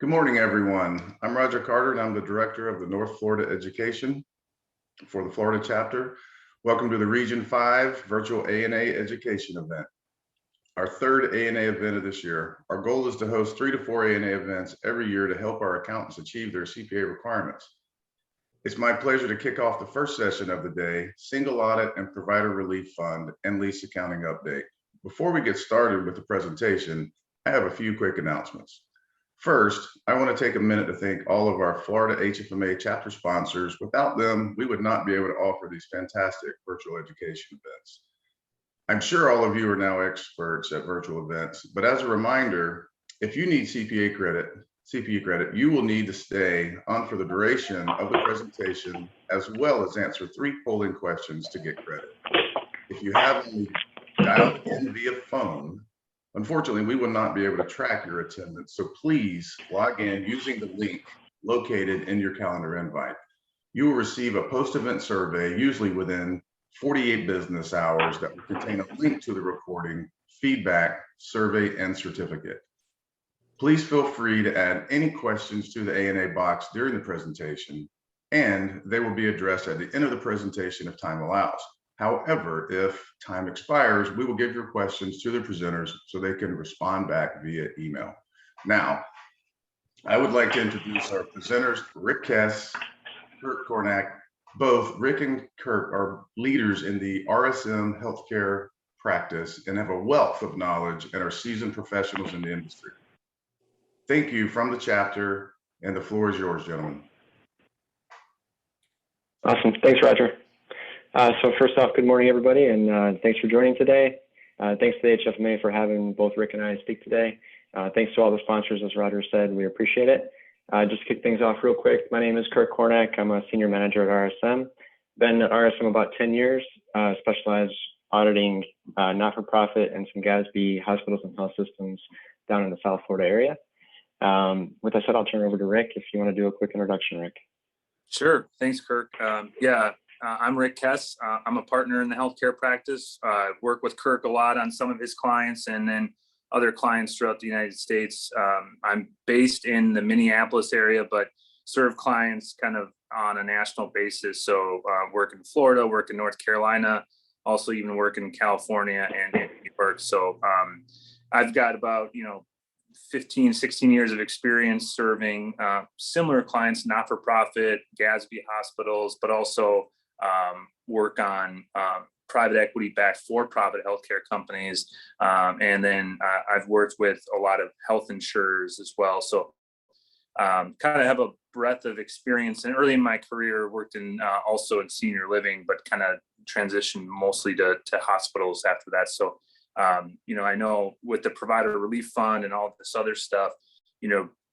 Good morning, everyone. I'm Roger Carter, and I'm the Director of the North Florida Education for the Florida chapter. Welcome to the Region 5 Virtual A&A Education event, our third A&A event of this year. Our goal is to host 3 to 4 A&A events every year to help our accountants achieve their CPA requirements. It's my pleasure to kick off the first session of the day, Single Audit and Provider Relief Fund and Lease Accounting Update. Before we get started with the presentation, I have a few quick announcements. First, I want to take a minute to thank all of our Florida HFMA chapter sponsors. Without them, we would not be able to offer these fantastic virtual education events. I'm sure all of you are now experts at virtual events, but as a reminder, if you need CPE credit, you will need to stay on for the duration of the presentation, as well as answer 3 polling questions to get credit. If you have only dialed in via phone, unfortunately, we will not be able to track your attendance, so please log in using the link located in your calendar invite. You will receive a post-event survey, usually within 48 business hours, that will contain a link to the recording, feedback, survey, and certificate. Please feel free to add any questions to the A&A box during the presentation, and they will be addressed at the end of the presentation if time allows. However, if time expires, we will give your questions to the presenters so they can respond back via email. Now, I would like to introduce our presenters, Rick Kess, Kirk Cornack. Both Rick and Kirk are leaders in the RSM healthcare practice and have a wealth of knowledge and are seasoned professionals in the industry. Thank you from the chapter, and the floor is yours, gentlemen. Awesome. Thanks, Roger. So first off, good morning, everybody, and thanks for joining today. Thanks to the HFMA for having both Rick and I speak today. Thanks to all the sponsors, as Roger said, we appreciate it. Just to kick things off real quick, my name is Kirk Cornack. I'm a senior manager at RSM. Been at RSM about 10 years, specialized auditing not-for-profit and some GASB hospitals and health systems down in the South Florida area. With that said, I'll turn it over to Rick if you want to do a quick introduction, Rick. Sure. Thanks, Kirk. I'm Rick Kess. I'm a partner in the healthcare practice. I work with Kirk a lot on some of his clients and then other clients throughout the United States. I'm based in the Minneapolis area, but serve clients kind of on a national basis. So work in Florida, work in North Carolina, also even work in California and in New York. So I've got about, 15, 16 years of experience serving similar clients, not-for-profit, GASB hospitals, but also work on private equity-backed for-profit healthcare companies. And then I've worked with a lot of health insurers as well. So kind of have a breadth of experience. And early in my career, worked in also in senior living, but kind of transitioned mostly to hospitals after that. So I know with the Provider Relief Fund and all this other stuff,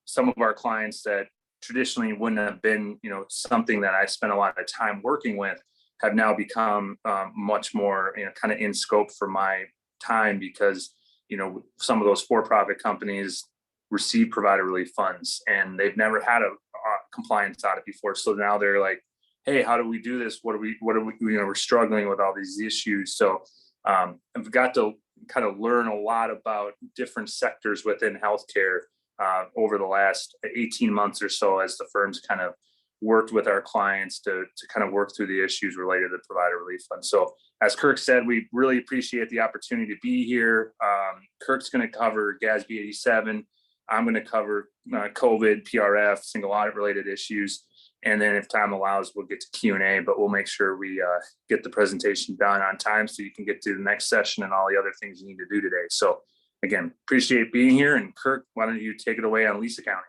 some of our clients that traditionally wouldn't have been, something that I spent a lot of time working with have now become much more, kind of in scope for my time because, some of those for-profit companies receive provider relief funds and they've never had a compliance audit before. So now they're like, hey, how do we do this? What are we, we're struggling with all these issues. So I've got to kind of learn a lot about different sectors within healthcare over the last 18 months or so as the firms kind of worked with our clients to kind of work through the issues related to the provider relief fund. So as Kirk said, we really appreciate the opportunity to be here. Kirk's going to cover GASB 87. I'm going to cover COVID, PRF, single audit related issues. And then if time allows, we'll get to Q&A, but we'll make sure we get the presentation done on time so you can get to the next session and all the other things you need to do today. So again, appreciate being here. And Kirk, why don't you take it away on lease accounting?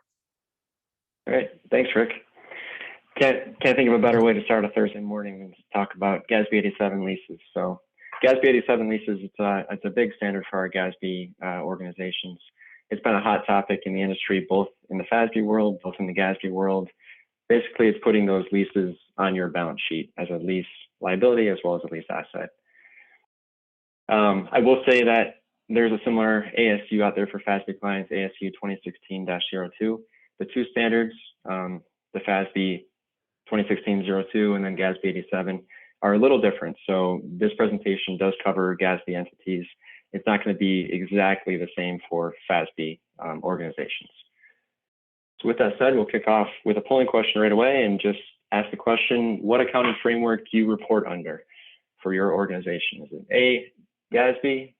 All right. Thanks, Rick. Can't think of a better way to start a Thursday morning than to talk about GASB 87 leases. So GASB 87 leases, it's a big standard for our GASB organizations. It's been a hot topic in the industry, both in the FASB world, both in the GASB world. Basically, it's putting those leases on your balance sheet as a lease liability as well as a lease asset. I will say that there's a similar ASU out there for FASB clients, ASU 2016-02. The two standards, the FASB 2016-02 and then GASB 87, are a little different. So this presentation does cover GASB entities. It's not going to be exactly the same for FASB organizations. So with that said, we'll kick off with a polling question right away and just ask the question, what accounting framework do you report under for your organization? Is it A, GASB,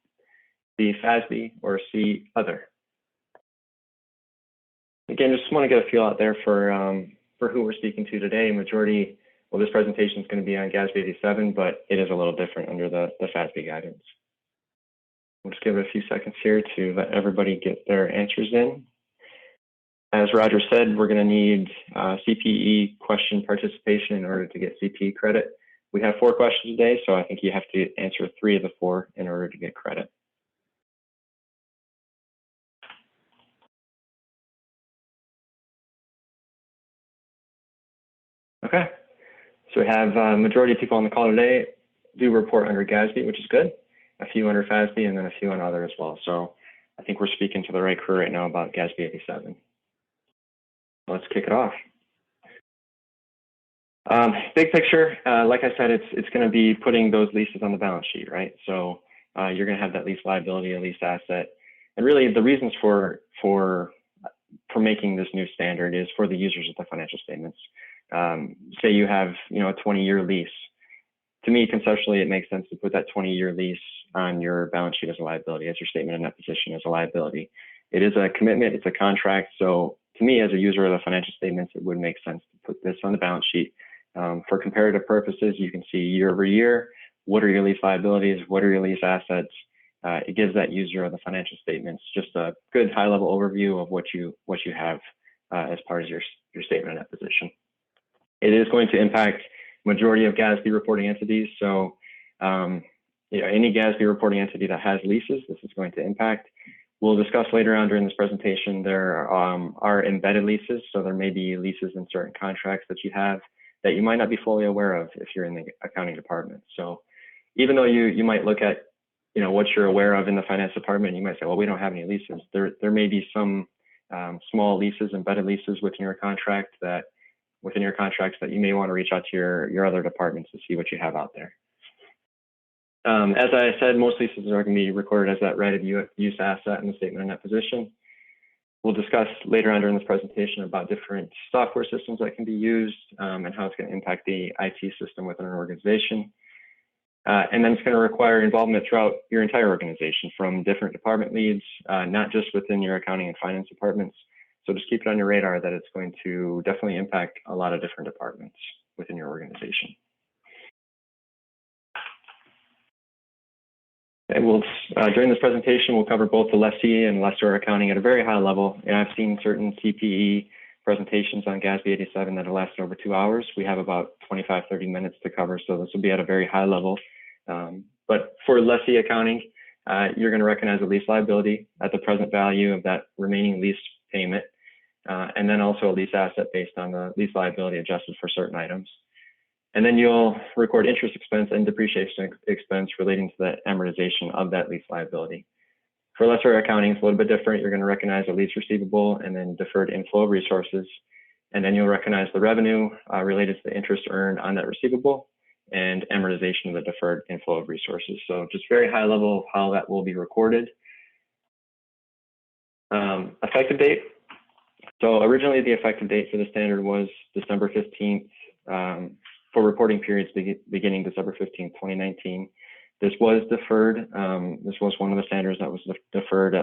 B, FASB, or C, other? Again, just want to get a feel out there for who we're speaking to today. Majority, well, this presentation is going to be on GASB 87, but it is a little different under the FASB guidance. We'll just give it a few seconds here to let everybody get their answers in. As Roger said, we're going to need CPE question participation in order to get CPE credit. We have 4 questions today, so I think you have to answer 3 of the 4 in order to get credit. Okay, so we have majority of people on the call today do report under GASB, which is good. A few under FASB, and then a few on other as well. So I think we're speaking to the right crew right now about GASB 87. Let's kick it off. Big picture, like I said, it's going to be putting those leases on the balance sheet, right? So you're going to have that lease liability, a lease asset, and really the reasons for making this new standard is for the users of the financial statements. Say you have, a 20-year lease. To me, conceptually, it makes sense to put that 20-year lease on your balance sheet as a liability, as your statement of net position as a liability. It is a commitment, it's a contract. So to me, as a user of the financial statements, it would make sense to put this on the balance sheet. For comparative purposes, you can see year over year, what are your lease liabilities, what are your lease assets. It gives that user of the financial statements just a good high-level overview of what you have as part of your statement of net position. It is going to impact majority of GASB reporting entities. So any GASB reporting entity that has leases, this is going to impact. We'll discuss later on during this presentation, there are embedded leases. So there may be leases in certain contracts that you have that you might not be fully aware of if you're in the accounting department. So even though you might look at what you're aware of in the finance department, you might say, well, we don't have any leases. There may be some small leases, embedded leases within your contracts that you may want to reach out to your other departments to see what you have out there. As I said, most leases are going to be recorded as that right of use asset in the statement of net position. We'll discuss later on during this presentation about different software systems that can be used and how it's going to impact the IT system within an organization. And then it's going to require involvement throughout your entire organization from different department leads, not just within your accounting and finance departments. So just keep it on your radar that it's going to definitely impact a lot of different departments within your organization. And during this presentation, we'll cover both the lessee and lessor accounting at a very high level. And I've seen certain CPE presentations on GASB 87 that have lasted over 2 hours. We have about 25, 30 minutes to cover, so this will be at a very high level. But for lessee accounting, you're going to recognize a lease liability at the present value of that remaining lease payment, and then also a lease asset based on the lease liability adjusted for certain items. And then you'll record interest expense and depreciation expense relating to the amortization of that lease liability. For lessor accounting, it's a little bit different. You're going to recognize a lease receivable and then deferred inflow of resources. And then you'll recognize the revenue related to the interest earned on that receivable and amortization of the deferred inflow of resources. So just very high level of how that will be recorded. Effective date. So originally the effective date for the standard was December 15th for reporting periods beginning December 15th, 2019. This was deferred. This was one of the standards that was deferred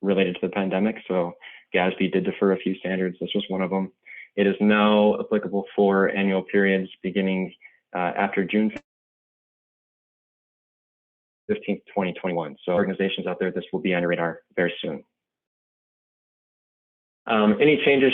related to the pandemic. So GASB did defer a few standards. This was one of them. It is now applicable for annual periods beginning after June 15th, 2021. So organizations out there, this will be on your radar very soon. Any changes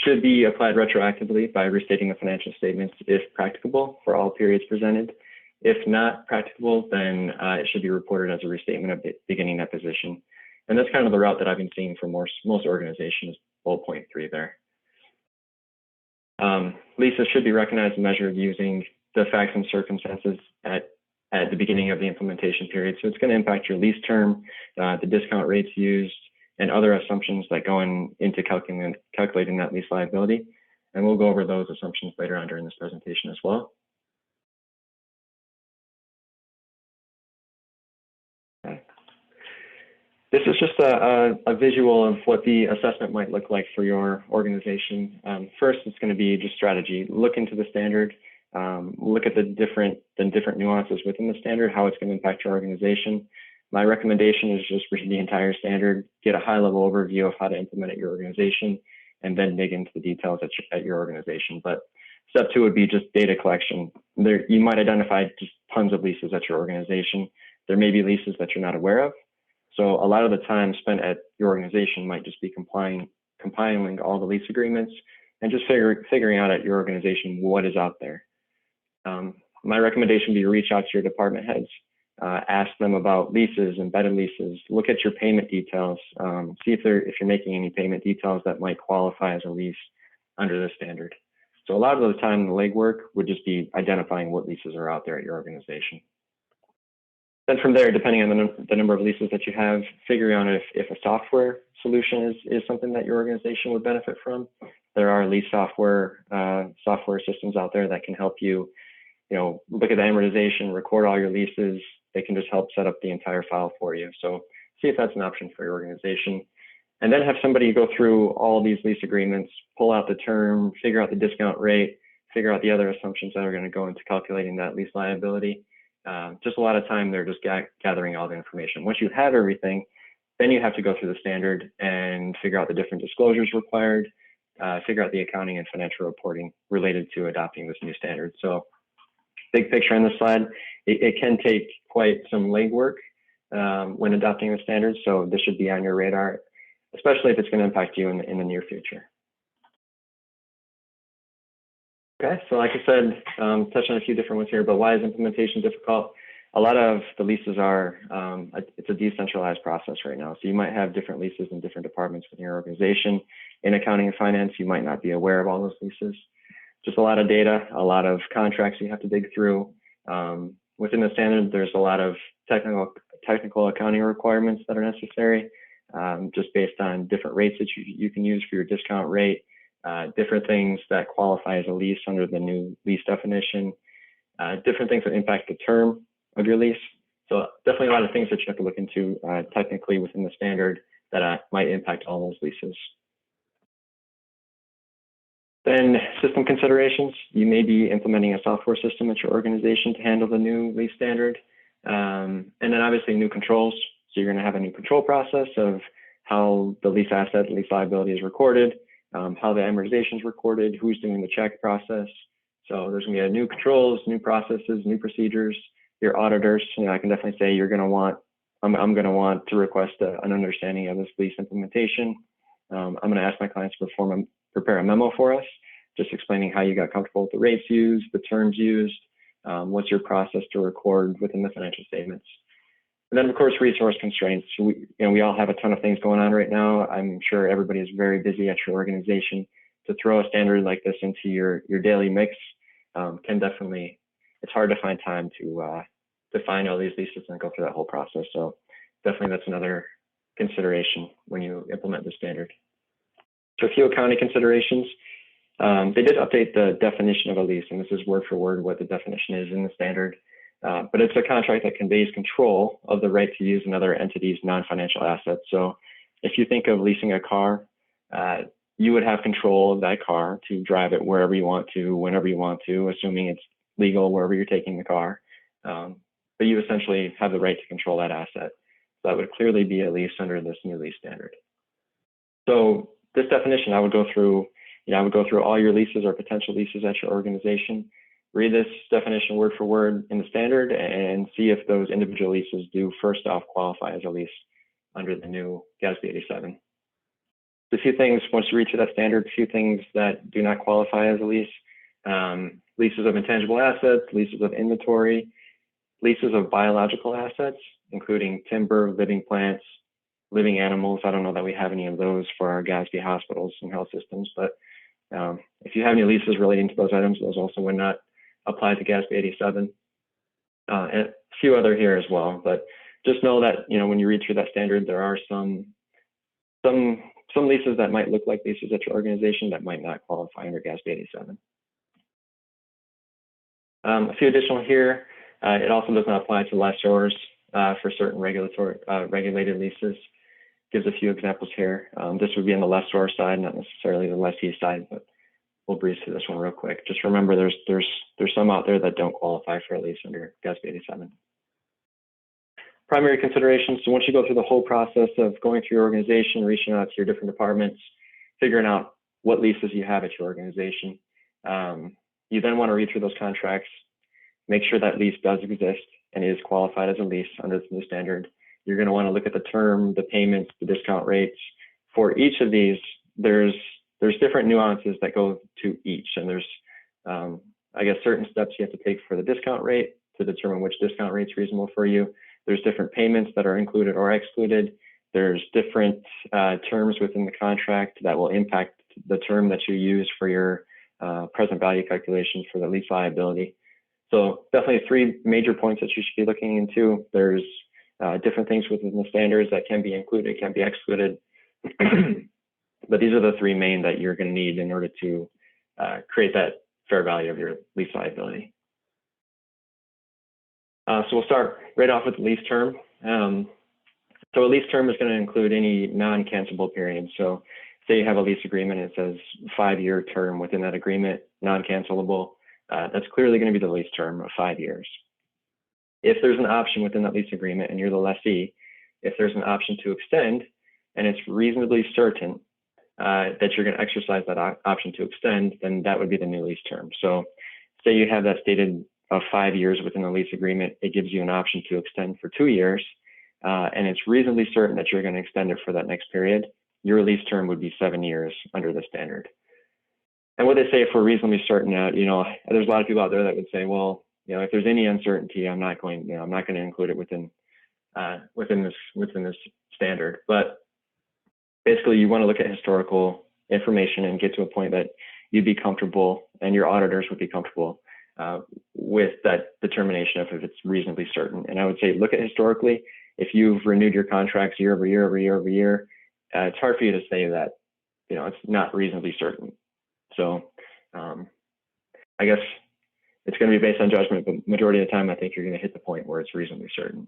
should be applied retroactively by restating the financial statements if practicable for all periods presented. If not practicable, then it should be reported as a restatement of beginning net position. And that's kind of the route that I've been seeing for most organizations, bullet point 3 there. Leases should be recognized and measured using the facts and circumstances at the beginning of the implementation period. So it's going to impact your lease term, the discount rates used, and other assumptions that go into calculating that lease liability. And we'll go over those assumptions later on during this presentation as well. This is just a visual of what the assessment might look like for your organization. First, it's going to be just strategy. Look into the standard. Look at the different nuances within the standard, how it's going to impact your organization. My recommendation is just read the entire standard, get a high-level overview of how to implement it at your organization, and then dig into the details at your organization. But step 2 would be just data collection. You might identify just tons of leases at your organization. There may be leases that you're not aware of. So a lot of the time spent at your organization might just be compiling all the lease agreements and just figuring out at your organization what is out there. My recommendation would be to reach out to your department heads, ask them about leases, embedded leases, look at your payment details, see if you're making any payment details that might qualify as a lease under the standard. So a lot of the time, the legwork would just be identifying what leases are out there at your organization. Then from there, depending on the number of leases that you have, figuring out if a software solution is something that your organization would benefit from. There are lease software systems out there that can help you, look at the amortization, record all your leases. They can just help set up the entire file for you. So see if that's an option for your organization. And then have somebody go through all these lease agreements, pull out the term, figure out the discount rate, figure out the other assumptions that are going to go into calculating that lease liability. Just a lot of time they're just gathering all the information. Once you have everything, then you have to go through the standard and figure out the different disclosures required, figure out the accounting and financial reporting related to adopting this new standard. So big picture on this slide, it can take quite some legwork when adopting the standard. So this should be on your radar, especially if it's going to impact you in the near future. Okay, so like I said, touch on a few different ones here, but why is implementation difficult? A lot of the leases are, it's a decentralized process right now. So you might have different leases in different departments within your organization. In accounting and finance, you might not be aware of all those leases. Just a lot of data, a lot of contracts you have to dig through. Within the standard, there's a lot of technical accounting requirements that are necessary, just based on different rates that you can use for your discount rate. Different things that qualify as a lease under the new lease definition, different things that impact the term of your lease. So definitely a lot of things that you have to look into technically within the standard that might impact all those leases. Then system considerations. You may be implementing a software system at your organization to handle the new lease standard. And then obviously new controls. So you're going to have a new control process of how the lease asset, lease liability is recorded, how the amortization is recorded, who's doing the check process. So there's going to be new controls, new processes, new procedures. Your auditors, I can definitely say you're going to want, I'm going to want to request an understanding of this lease implementation. I'm going to ask my clients to prepare a memo for us, just explaining how you got comfortable with the rates used, the terms used, what's your process to record within the financial statements. And then, of course, resource constraints. We all have a ton of things going on right now. I'm sure everybody is very busy at your organization. To throw a standard like this into your daily mix can definitely, it's hard to find time to find all these leases and go through that whole process. So definitely that's another consideration when you implement the standard. So a few accounting considerations. They did update the definition of a lease, and this is word for word what the definition is in the standard. But it's a contract that conveys control of the right to use another entity's non-financial assets. So if you think of leasing a car, you would have control of that car to drive it wherever you want to, whenever you want to, assuming it's legal wherever you're taking the car. But you essentially have the right to control that asset. So that would clearly be a lease under this new lease standard. So this definition, I would go through all your leases or potential leases at your organization, read this definition word for word in the standard, and see if those individual leases do first off qualify as a lease under the new GASB 87. A few things, once you reach that standard, a few things that do not qualify as a lease. Leases of intangible assets, leases of inventory, leases of biological assets, including timber, living plants, living animals. I don't know that we have any of those for our GASB hospitals and health systems, but if you have any leases relating to those items, those also would not apply to GASB 87. And a few other here as well, but just know that when you read through that standard, there are some leases that might look like leases at your organization that might not qualify under GASB 87. A few additional here. It also does not apply to lessors for certain regulated leases. gives a few examples here. This would be on the lessor side, not necessarily the lessee side, but we'll breeze through this one real quick. Just remember, there's some out there that don't qualify for a lease under GASB 87. Primary considerations. So once you go through the whole process of going through your organization, reaching out to your different departments, figuring out what leases you have at your organization, you then want to read through those contracts, make sure that lease does exist and is qualified as a lease under the new standard. You're going to want to look at the term, the payments, the discount rates. For each of these, there's different nuances that go to each, and there's I guess certain steps you have to take for the discount rate to determine which discount rate is reasonable for you. There's different payments that are included or excluded. There's different terms within the contract that will impact the term that you use for your present value calculation for the lease liability. So definitely 3 major points that you should be looking into. There's different things within the standards that can be included, can be excluded. But these are the 3 main that you're going to need in order to create that fair value of your lease liability. So we'll start right off with the lease term. So a lease term is going to include any non-cancelable period. So say you have a lease agreement, it says 5-year term within that agreement, non-cancelable. That's clearly going to be the lease term of 5 years. If there's an option within that lease agreement and you're the lessee, if there's an option to extend and it's reasonably certain that you're going to exercise that option to extend, then that would be the new lease term. So say you have that stated of 5 years within the lease agreement, it gives you an option to extend for 2 years, and it's reasonably certain that you're going to extend it for that next period. Your lease term would be 7 years under the standard. And what they say for reasonably certain, there's a lot of people out there that would say, well, if there's any uncertainty, I'm not going to include it within this standard. But basically, you want to look at historical information and get to a point that you'd be comfortable and your auditors would be comfortable with that determination of if it's reasonably certain. And I would say, look at historically. If you've renewed your contracts year over year over year over year, it's hard for you to say that it's not reasonably certain. So I guess it's going to be based on judgment, but majority of the time, I think you're going to hit the point where it's reasonably certain.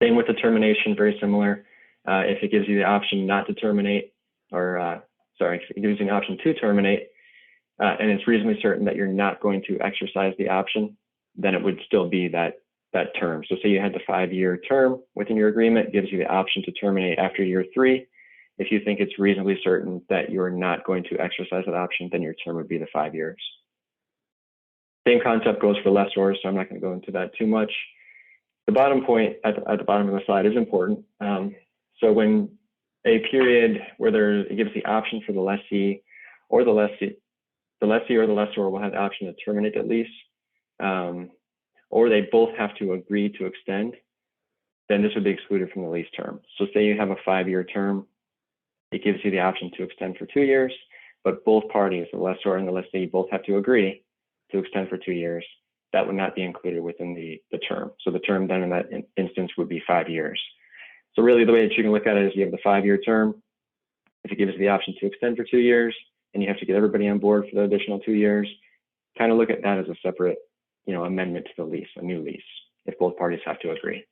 Same with the termination, very similar. If it gives you the option not to terminate, or if it gives you an option to terminate, and it's reasonably certain that you're not going to exercise the option, then it would still be that term. So say you had the 5-year term within your agreement, gives you the option to terminate after year 3. If you think it's reasonably certain that you're not going to exercise that option, then your term would be the 5 years. Same concept goes for lessors, so I'm not going to go into that too much. The bottom point at the bottom of the slide is important. So when a period where it gives the option for the lessee or the lessor will have the option to terminate the lease, or they both have to agree to extend, then this would be excluded from the lease term. So say you have a 5-year term, it gives you the option to extend for 2 years, but both parties, the lessor and the lessee, both have to agree to extend for 2 years. That would not be included within the term. So the term then in that instance would be 5 years. So really the way that you can look at it is you have the 5-year term. If it gives you the option to extend for 2 years and you have to get everybody on board for the additional 2 years, kind of look at that as a separate, amendment to the lease, a new lease, if both parties have to agree.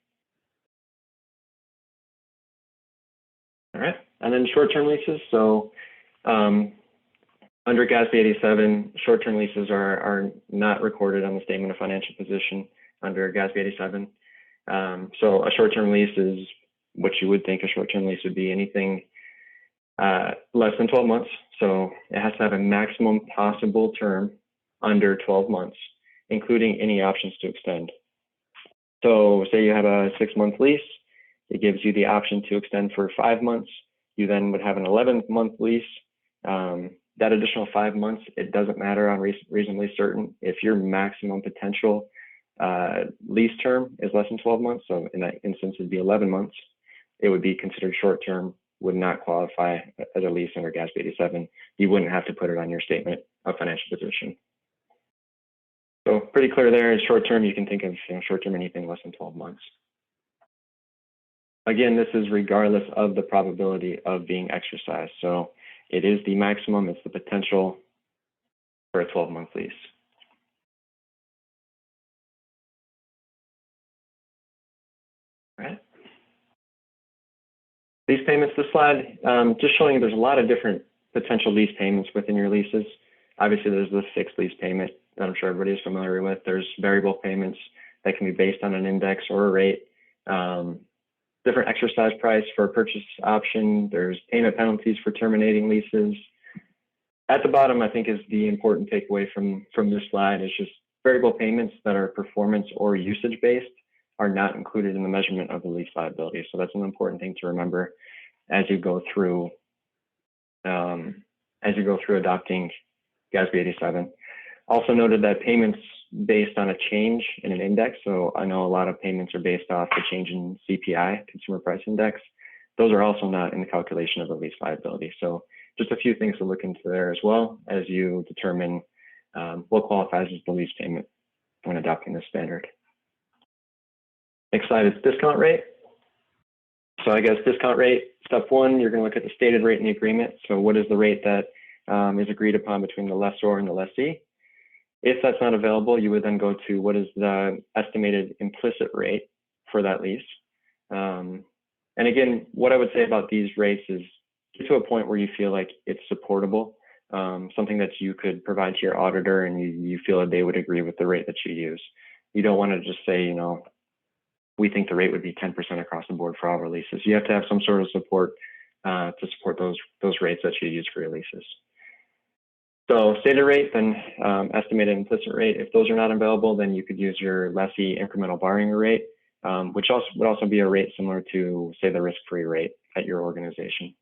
All right, and then short-term leases. So under GASB 87, short-term leases are not recorded on the statement of financial position under GASB 87. So a short-term lease is what you would think a short-term lease would be, anything less than 12 months. So it has to have a maximum possible term under 12 months, including any options to extend. So say you have a 6-month lease, it gives you the option to extend for 5 months. You then would have an 11-month lease. That additional 5 months, it doesn't matter on reasonably certain. If your maximum potential lease term is less than 12 months, so in that instance, it'd be 11 months, it would be considered short-term, would not qualify as a lease under GASB 87. You wouldn't have to put it on your statement of financial position. So pretty clear there. Short-term, you can think of short-term anything less than 12 months. Again, this is regardless of the probability of being exercised. So it is the maximum, it's the potential for a 12-month lease. All right. Lease payments, this slide, just showing there's a lot of different potential lease payments within your leases. Obviously, there's the fixed lease payment that I'm sure everybody is familiar with. There's variable payments that can be based on an index or a rate. Different exercise price for a purchase option. There's payment penalties for terminating leases. At the bottom, I think, is the important takeaway from this slide is just variable payments that are performance or usage based are not included in the measurement of the lease liability. So that's an important thing to remember as you go through adopting GASB 87. Also noted that payments based on a change in an index. So I know a lot of payments are based off the change in CPI, Consumer Price Index. Those are also not in the calculation of the lease liability. So just a few things to look into there as well as you determine what qualifies as the lease payment when adopting this standard. Next slide is discount rate. So I guess discount rate, step one, you're going to look at the stated rate in the agreement. So what is the rate that is agreed upon between the lessor and the lessee? If that's not available, you would then go to what is the estimated implicit rate for that lease. And again, what I would say about these rates is get to a point where you feel like it's supportable, something that you could provide to your auditor and you feel that they would agree with the rate that you use. You don't want to just say, you know, we think the rate would be 10% across the board for all our leases. You have to have some sort of support to support those rates that you use for your leases. So stated rate, then estimated implicit rate. If those are not available, then you could use your lessee incremental borrowing rate, which would also be a rate similar to, say, the risk-free rate at your organization.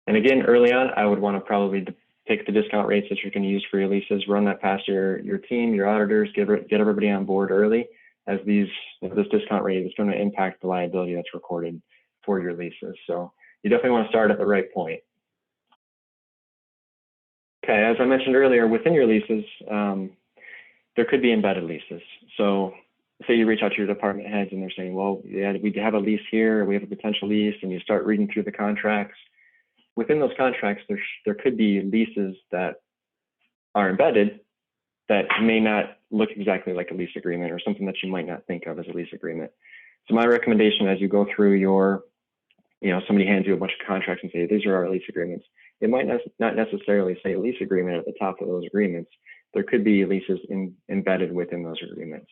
And again, early on, I would want to probably take the discount rates that you're going to use for your leases, run that past your team, your auditors, get everybody on board early, as this discount rate is going to impact the liability that's recorded for your leases. So you definitely want to start at the right point. Okay, as I mentioned earlier, within your leases, there could be embedded leases. So say you reach out to your department heads and they're saying, well, yeah, we have a lease here, we have a potential lease, and you start reading through the contracts. Within those contracts, there could be leases that are embedded that may not look exactly like a lease agreement or something that you might not think of as a lease agreement. So my recommendation as you go through your, somebody hands you a bunch of contracts and say, these are our lease agreements. It might not necessarily say lease agreement at the top of those agreements. There could be leases embedded within those agreements.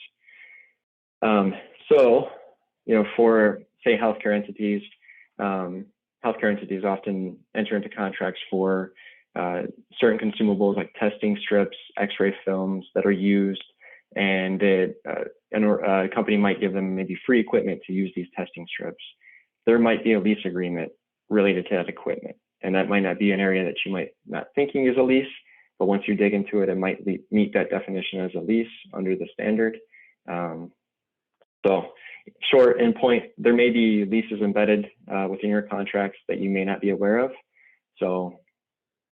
So, for say healthcare entities often enter into contracts for certain consumables like testing strips, X-ray films that are used, and a company might give them maybe free equipment to use these testing strips. There might be a lease agreement related to that equipment, and that might not be an area that you might not thinking is a lease, but once you dig into it, it might meet that definition as a lease under the standard. So short and point, there may be leases embedded within your contracts that you may not be aware of. So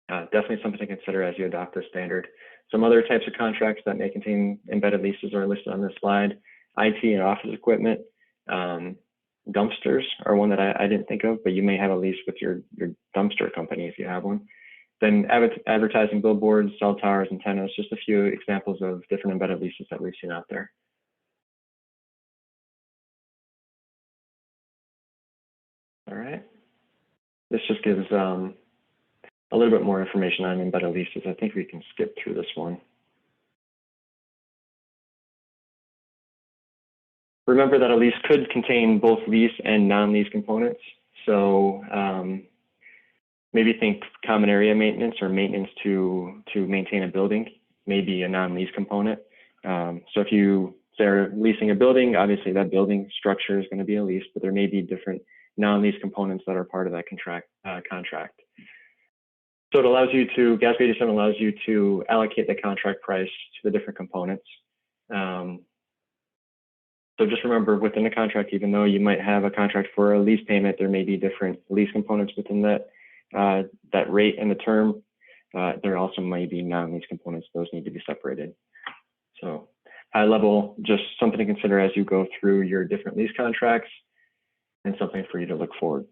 definitely something to consider as you adopt this standard. Some other types of contracts that may contain embedded leases are listed on this slide. IT and office equipment. Dumpsters are one that I didn't think of, but you may have a lease with your dumpster company if you have one. Then advertising billboards, cell towers, antennas, just a few examples of different embedded leases that we've seen out there. All right. This just gives a little bit more information on embedded leases. I think we can skip through this one. Remember that a lease could contain both lease and non-lease components. So maybe think common area maintenance or maintenance to maintain a building, maybe a non-lease component. So if you are leasing a building, obviously that building structure is going to be a lease, but there may be different non-lease components that are part of that contract. So it allows you to, GASB 87 allows you to allocate the contract price to the different components. So just remember within the contract, even though you might have a contract for a lease payment, there may be different lease components within that rate and the term. There also may be non-lease components. Those need to be separated. So high level, just something to consider as you go through your different lease contracts and something for you to look for.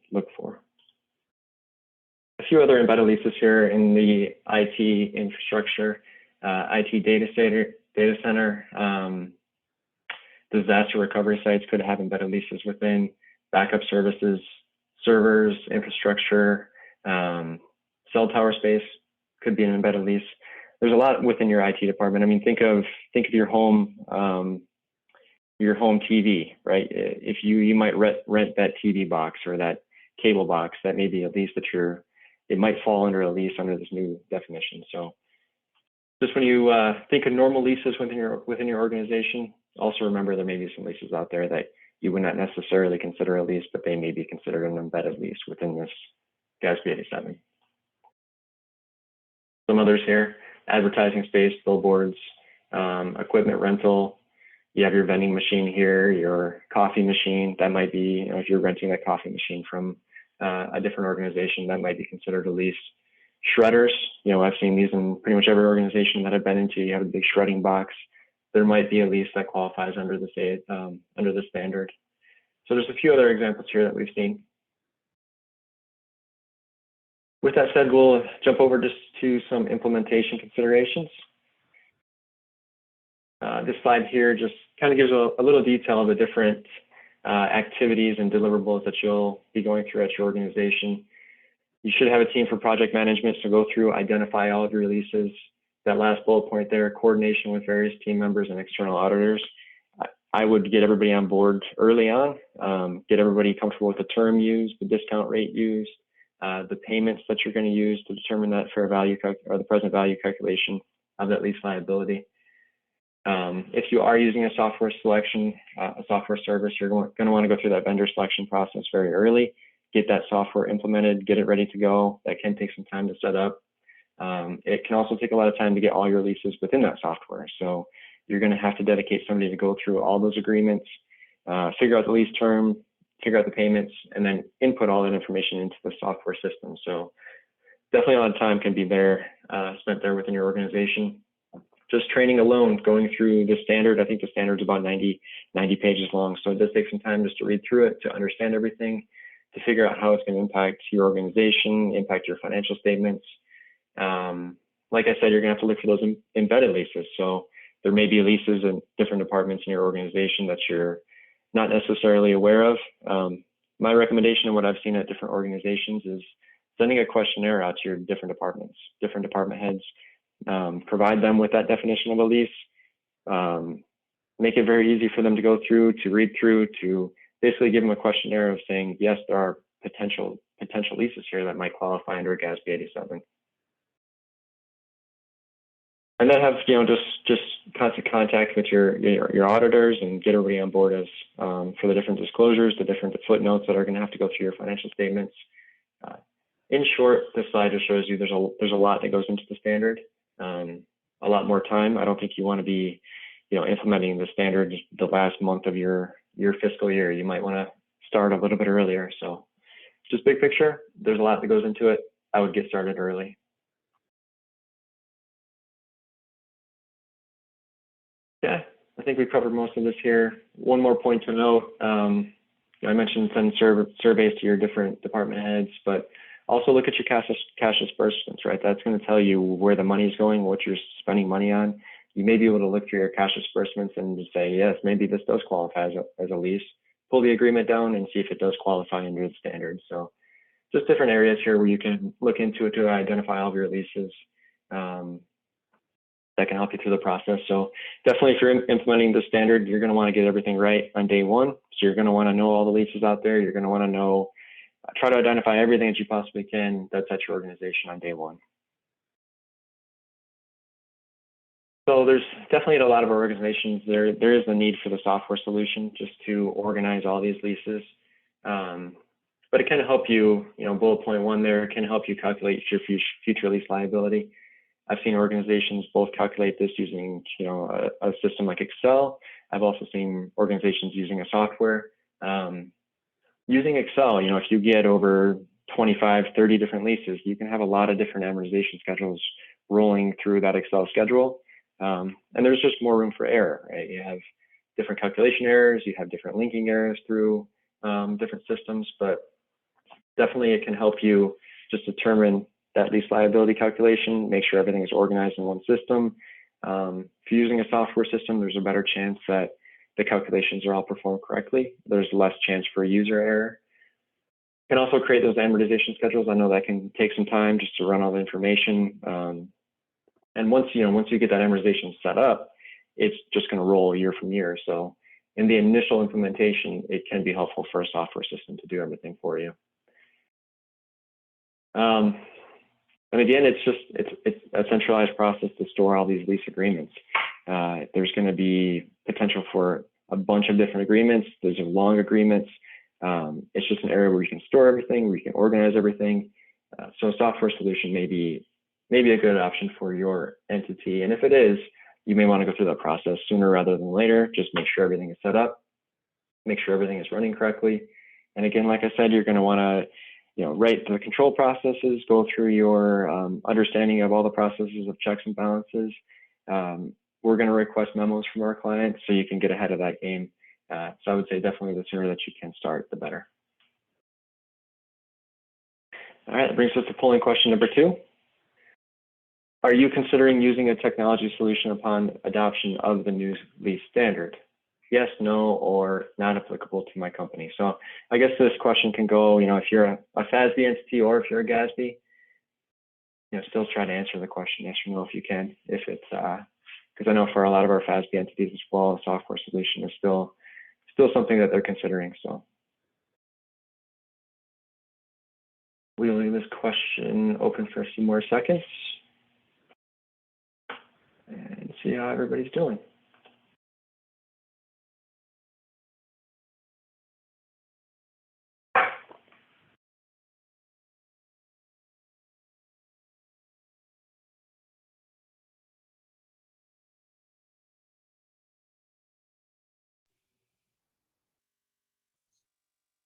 A few other embedded leases here in the IT infrastructure, IT data center, disaster recovery sites could have embedded leases within. backup services, servers, infrastructure, cell tower space could be an embedded lease. There's a lot within your IT department. I mean, think of your home TV, right? If you might rent that TV box or that cable box, that may be a lease it might fall under a lease under this new definition. So just when you think of normal leases within your organization, also remember there may be some leases out there that you would not necessarily consider a lease, but they may be considered an embedded lease within this GASB 87. Some others here: advertising space, billboards, equipment rental. You have your vending machine here, your coffee machine. That might be, if you're renting that coffee machine from a different organization, that might be considered a lease. Shredders, I've seen these in pretty much every organization that I've been into. You have a big shredding box. There might be a lease that qualifies under the standard. So there's a few other examples here that we've seen. With that said, we'll jump over just to some implementation considerations. This slide here just kind of gives a little detail of the different activities and deliverables that you'll be going through at your organization. You should have a team for project management, so go through, identify all of your leases. That last bullet point there, coordination with various team members and external auditors. I would get everybody on board early on, get everybody comfortable with the term used, the discount rate used, the payments that you're going to use to determine that fair value or the present value calculation of that lease liability. If you are using a software selection, a software service, you're going to want to go through that vendor selection process very early, get that software implemented, get it ready to go. That can take some time to set up. It can also take a lot of time to get all your leases within that software. So you're going to have to dedicate somebody to go through all those agreements, figure out the lease term, figure out the payments, and then input all that information into the software system. So definitely a lot of time can be spent there within your organization. Just training alone, going through the standard. I think the standard's about 90 pages long. So it does take some time just to read through it, to understand everything, to figure out how it's going to impact your organization, impact your financial statements. Like I said, you're going to have to look for those embedded leases. So there may be leases in different departments in your organization that you're not necessarily aware of. My recommendation and what I've seen at different organizations is sending a questionnaire out to your different departments, different department heads. Provide them with that definition of a lease. Make it very easy for them to go through, to read through, to basically give them a questionnaire of saying, yes, there are potential leases here that might qualify under GASB 87. And then have just constant contact with your auditors and get everybody on board as for the different disclosures, the different footnotes that are going to have to go through your financial statements. In short, this slide just shows you there's a lot that goes into the standard. A lot more time. I don't think you want to be implementing the standard the last month of your fiscal year. You might want to start a little bit earlier. So just big picture, there's a lot that goes into it. I would get started early. Yeah, I think we covered most of this here. One more point to note. I mentioned send surveys to your different department heads, but also look at your cash disbursements, right? That's going to tell you where the money is going, what you're spending money on. You may be able to look through your cash disbursements and just say, yes, maybe this does qualify as a lease. Pull the agreement down and see if it does qualify under the standard. So just different areas here where you can look into it to identify all of your leases. That can help you through the process. So definitely if you're implementing the standard, you're going to want to get everything right on day one. So you're going to want to know all the leases out there. You're going to want to know, try to identify everything that you possibly can that's at your organization on day one. So there's definitely a lot of organizations, there is a need for the software solution just to organize all these leases. But it can help you, bullet point one there, it can help you calculate your future lease liability. I've seen organizations both calculate this using, a system like Excel. I've also seen organizations using a software. Using Excel, if you get over 25, 30 different leases, you can have a lot of different amortization schedules rolling through that Excel schedule. And there's just more room for error, right? You have different calculation errors, you have different linking errors through different systems, but definitely it can help you just determine that lease liability calculation, make sure everything is organized in one system. If you're using a software system, there's a better chance that the calculations are all performed correctly. There's less chance for user error. Can also create those amortization schedules. I know that can take some time just to run all the information. And once you get that amortization set up, it's just going to roll year from year. So in the initial implementation, it can be helpful for a software system to do everything for you. And again, it's a centralized process to store all these lease agreements. There's going to be potential for a bunch of different agreements. Those are long agreements. It's just an area where you can store everything, where you can organize everything. So a software solution may be a good option for your entity. And if it is, you may want to go through that process sooner rather than later. Just make sure everything is set up, make sure everything is running correctly. And again, like I said, you're going to want to write the control processes, go through your understanding of all the processes of checks and balances. We're going to request memos from our clients so you can get ahead of that game. So I would say definitely the sooner that you can start, the better. All right, that brings us to polling question number 2. Are you considering using a technology solution upon adoption of the new lease standard? Yes, no, or not applicable to my company. So I guess this question can go, if you're a FASB entity or if you're a GASB, still try to answer the question yes or no if you can. If it's, because I know for a lot of our FASB entities as well, a software solution is still something that they're considering. So we'll leave this question open for a few more seconds and see how everybody's doing.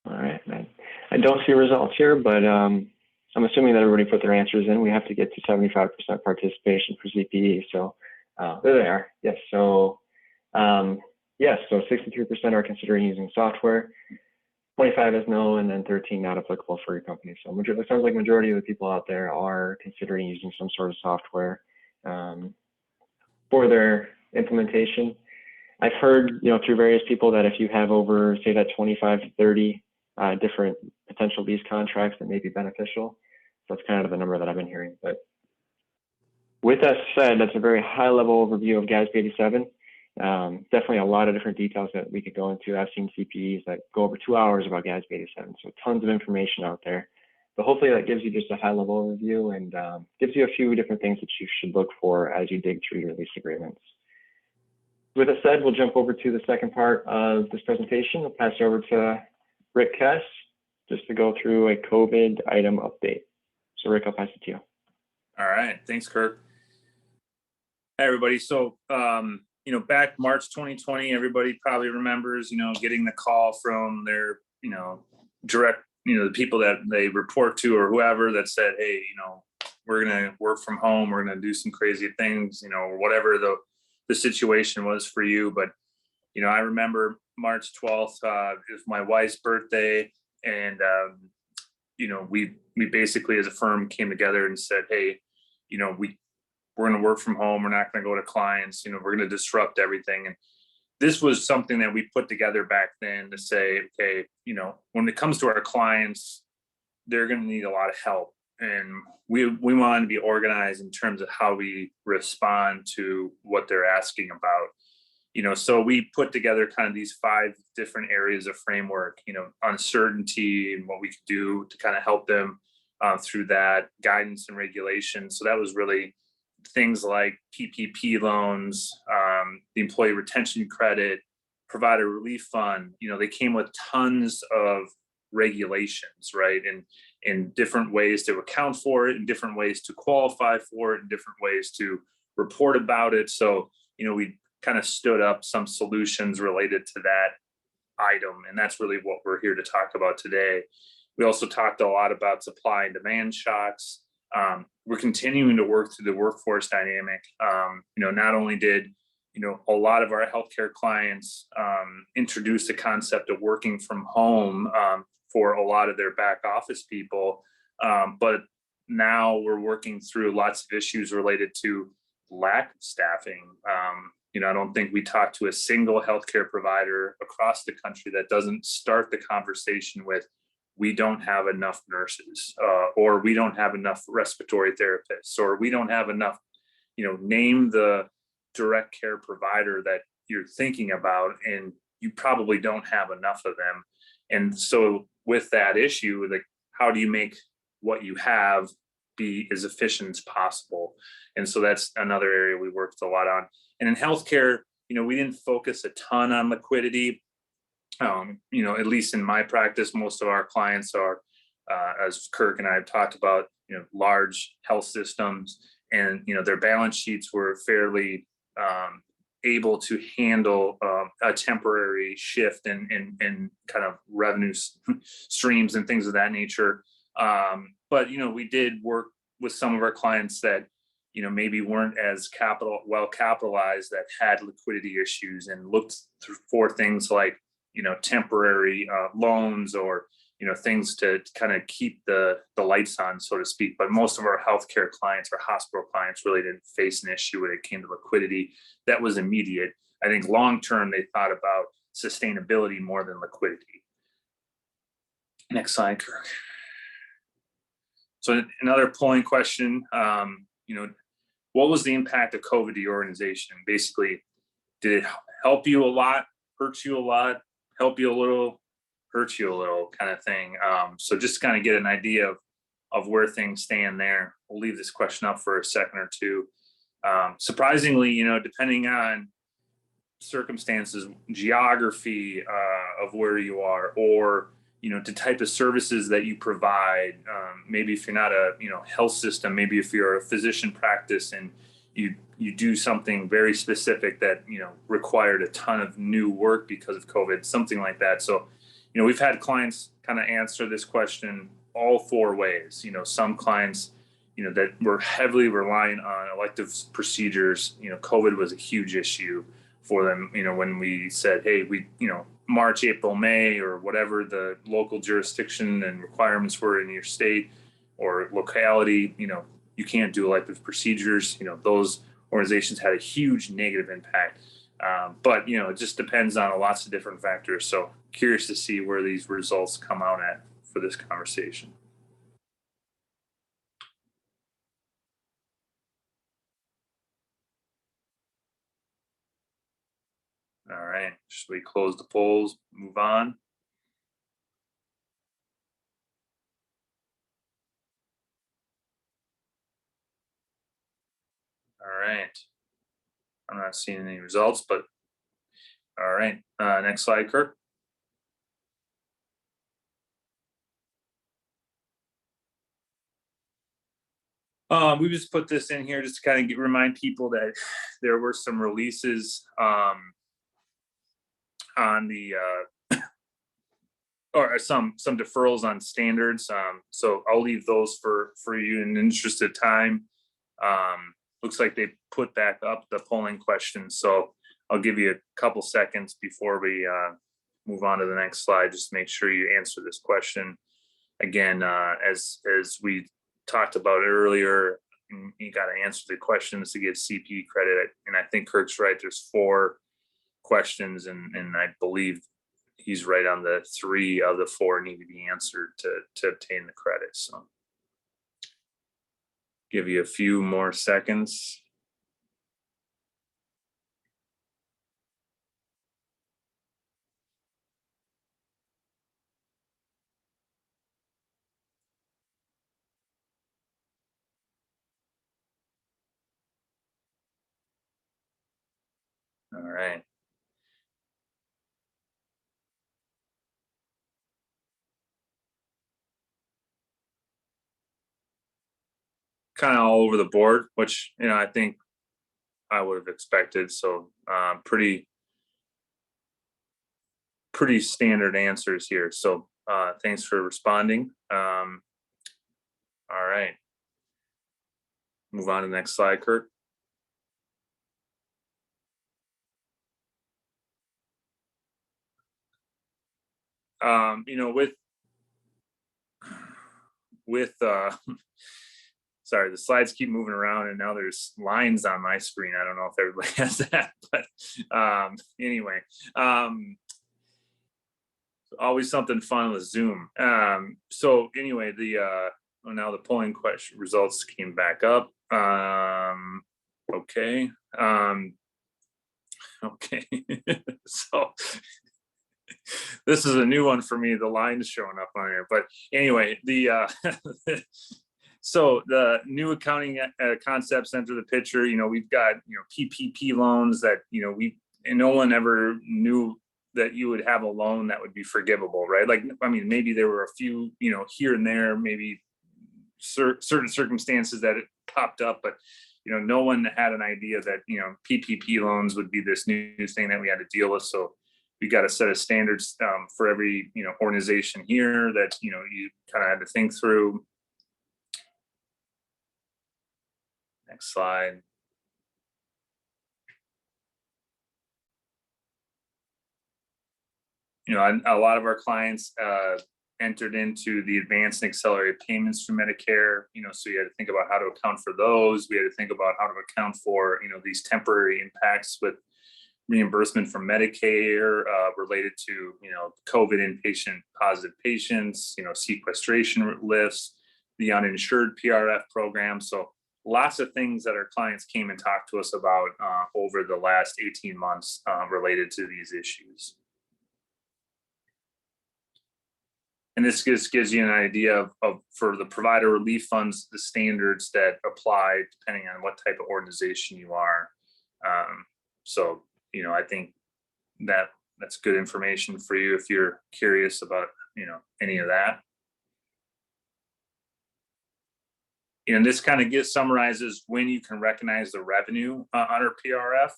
All right, I don't see results here, but I'm assuming that everybody put their answers in. We have to get to 75% participation for ZPE. So there they are. Yes. So yes. So 63% are considering using software. 25 is no, and then 13 not applicable for your company. So it sounds like majority of the people out there are considering using some sort of software for their implementation. I've heard, through various people that if you have over, say, that 25 to 30 different potential lease contracts, that may be beneficial. So that's kind of the number that I've been hearing. But with that said, that's a very high-level overview of GASB 87. Definitely a lot of different details that we could go into. I've seen CPEs that go over 2 hours about GASB 87, so tons of information out there. But hopefully that gives you just a high-level overview and gives you a few different things that you should look for as you dig through your lease agreements. With that said, we'll jump over to the second part of this presentation. I'll pass it over to Rick Kess just to go through a COVID item update. So Rick, I'll pass it to you. All right, thanks, Kirk. Hey, everybody. So, back March 2020, everybody probably remembers, getting the call from their, direct, the people that they report to or whoever that said, hey, we're going to work from home. We're going to do some crazy things, or whatever the situation was for you. But, I remember March 12th, it was my wife's birthday. And, we basically as a firm came together and said, hey, we're going to work from home. We're not going to go to clients, we're going to disrupt everything. And this was something that we put together back then to say, okay, when it comes to our clients, they're going to need a lot of help. And we want to be organized in terms of how we respond to what they're asking about. So we put together kind of these 5 different areas of framework, uncertainty and what we could do to kind of help them through that, guidance and regulation. So that was really things like PPP loans, the employee retention credit, provider relief fund. They came with tons of regulations, right? And different ways to account for it, and different ways to qualify for it, and different ways to report about it. So, we kind of stood up some solutions related to that item. And that's really what we're here to talk about today. We also talked a lot about supply and demand shocks. We're continuing to work through the workforce dynamic. Not only did, a lot of our healthcare clients introduce the concept of working from home for a lot of their back office people, but now we're working through lots of issues related to lack of staffing. I don't think we talk to a single healthcare provider across the country that doesn't start the conversation with, we don't have enough nurses, or we don't have enough respiratory therapists, or we don't have enough, name the direct care provider that you're thinking about, and you probably don't have enough of them. And so with that issue, like, how do you make what you have be as efficient as possible? And so that's another area we worked a lot on. And in healthcare, we didn't focus a ton on liquidity. At least in my practice, most of our clients are, as Kirk and I have talked about, large health systems, and their balance sheets were fairly able to handle a temporary shift in kind of revenue streams and things of that nature. But we did work with some of our clients that maybe weren't as well capitalized, that had liquidity issues, and looked for things like temporary loans, or things to kind of keep the lights on, so to speak. But most of our healthcare clients, our hospital clients, really didn't face an issue when it came to liquidity that was immediate. I think long term they thought about sustainability more than liquidity. Next slide, Kirk. So another polling question, what was the impact of COVID to your organization? Basically, did it help you a lot, hurt you a lot, help you a little, hurt you a little, kind of thing? So just kind of get an idea of where things stand there. We'll leave this question up for a second or two. Surprisingly, depending on circumstances, geography of where you are, or the type of services that you provide. Maybe if you're not a health system, maybe if you're a physician practice and you do something very specific that required a ton of new work because of COVID, something like that. So we've had clients kind of answer this question all four ways. Some clients that were heavily relying on elective procedures. COVID was a huge issue for them. When we said, hey, we March, April, May, or whatever the local jurisdiction and requirements were in your state or locality, you can't do elective procedures. Those organizations had a huge negative impact. But it just depends on lots of different factors. So curious to see where these results come out at for this conversation. All right, should we close the polls, move on? All right. I'm not seeing any results, but all right. Next slide, Kirk. We just put this in here just to kind of remind people that there were some releases on the or some deferrals on standards. So I'll leave those for you in the interest of time. Looks like they put back up the polling questions. So I'll give you a couple seconds before we move on to the next slide. Just make sure you answer this question. Again, as we talked about earlier, you got to answer the questions to get CP credit. And I think Kirk's right. There's 4 questions, and I believe he's right on the 3 of the 4 need to be answered to obtain the credit. So give you a few more seconds. All right. Kind of all over the board, which I think I would have expected. So pretty standard answers here. So thanks for responding. All right. Move on to the next slide, Kurt. With Sorry, the slides keep moving around and now there's lines on my screen. I don't know if everybody has that, but anyway, always something fun with Zoom. So anyway, now the polling question results came back up. Okay. Okay. So this is a new one for me. The line's showing up on here, but anyway, so the new accounting concepts enter the picture. We've got, PPP loans that, and no one ever knew that you would have a loan that would be forgivable, right? Like, I mean, maybe there were a few, here and there, maybe certain circumstances that it popped up, but, no one had an idea that, PPP loans would be this new thing that we had to deal with. So we got a set of standards for every, organization here that, you kind of had to think through. Next slide. A lot of our clients entered into the advanced and accelerated payments for Medicare, so you had to think about how to account for those. We had to think about how to account for, these temporary impacts with reimbursement from Medicare related to, COVID inpatient positive patients, sequestration lifts, the uninsured PRF program. So lots of things that our clients came and talked to us about over the last 18 months related to these issues. And this just gives you an idea of for the provider relief funds, the standards that apply depending on what type of organization you are. So, I think that's good information for you if you're curious about, any of that. And this kind of summarizes when you can recognize the revenue under PRF.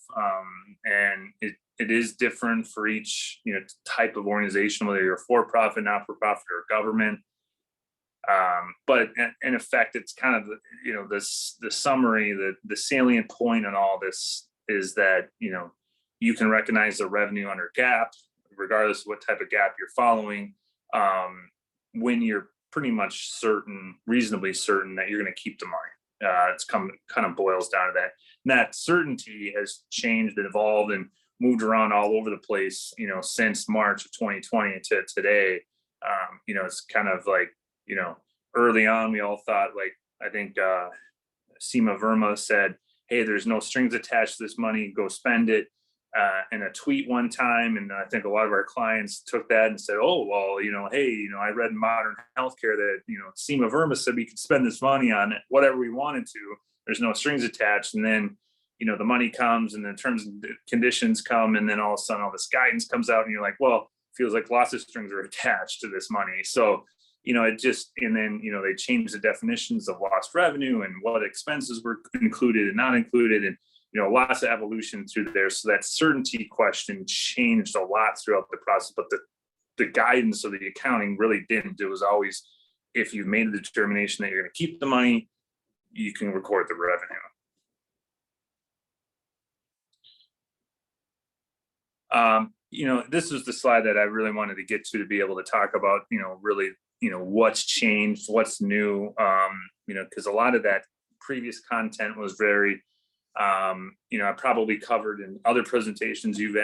And it is different for each, type of organization, whether you're for-profit, not-for-profit, or government. But in effect, it's kind of, the summary, the salient point on all this is that, you can recognize the revenue under GAAP, regardless of what type of GAAP you're following, when you're pretty much reasonably certain that you're going to keep the money. It's kind of boils down to that. And that certainty has changed and evolved and moved around all over the place, since March of 2020 to today. It's kind of like, early on, we all thought, like, I think Seema Verma said, hey, there's no strings attached to this money, go spend it. In a tweet one time, and I think a lot of our clients took that and said, "Oh, well, hey, I read in Modern Healthcare that Seema Verma said we could spend this money on it, whatever we wanted to. There's no strings attached." And then, the money comes, and the terms and conditions come, and then all of a sudden, all this guidance comes out, and you're like, "Well, feels like lots of strings are attached to this money." So, it just, and then they changed the definitions of lost revenue and what expenses were included and not included, and lots of evolution through there. So that certainty question changed a lot throughout the process, but the guidance of the accounting really didn't. It was always, if you've made the determination that you're going to keep the money, you can record the revenue. This is the slide that I really wanted to get to be able to talk about, really, what's changed, what's new, because a lot of that previous content was very, I probably covered in other presentations you've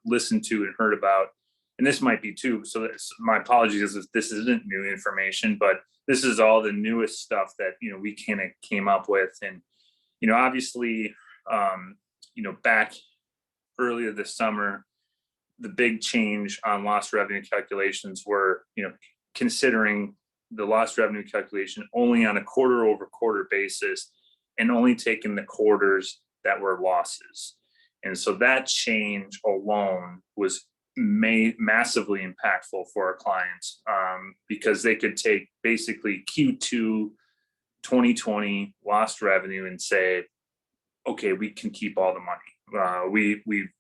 listened to and heard about, and this might be too. So my apologies if this isn't new information, but this is all the newest stuff that we kind of came up with. And obviously, back earlier this summer, the big change on lost revenue calculations were considering the lost revenue calculation only on a quarter-over-quarter basis, and only taking the quarters that were losses. And so that change alone was massively impactful for our clients, because they could take basically Q2 2020 lost revenue and say, okay, we can keep all the money.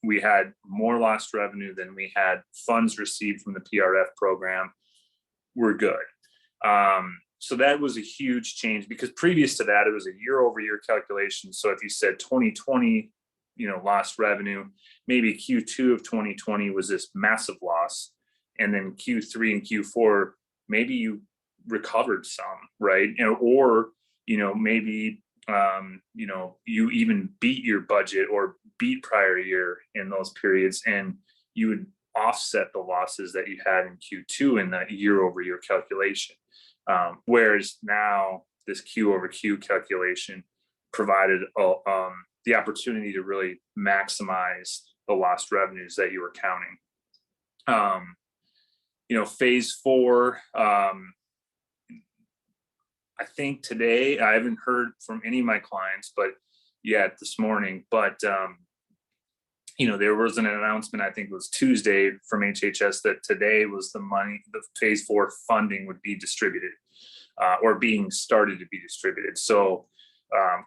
We had more lost revenue than we had funds received from the PRF program. We're good. So that was a huge change, because previous to that, it was a year-over-year calculation. So if you said 2020, lost revenue, maybe Q2 of 2020 was this massive loss, and then Q3 and Q4, maybe you recovered some, right? Or maybe, you even beat your budget or beat prior year in those periods, and you would offset the losses that you had in Q2 in that year over year calculation. Whereas now this Q over Q calculation provided the opportunity to really maximize the lost revenues that you were counting. Phase 4, I think today, I haven't heard from any of my clients, but yet this morning, but there was an announcement, I think it was Tuesday from HHS, that today was the phase 4 funding would be distributed or being started to be distributed. So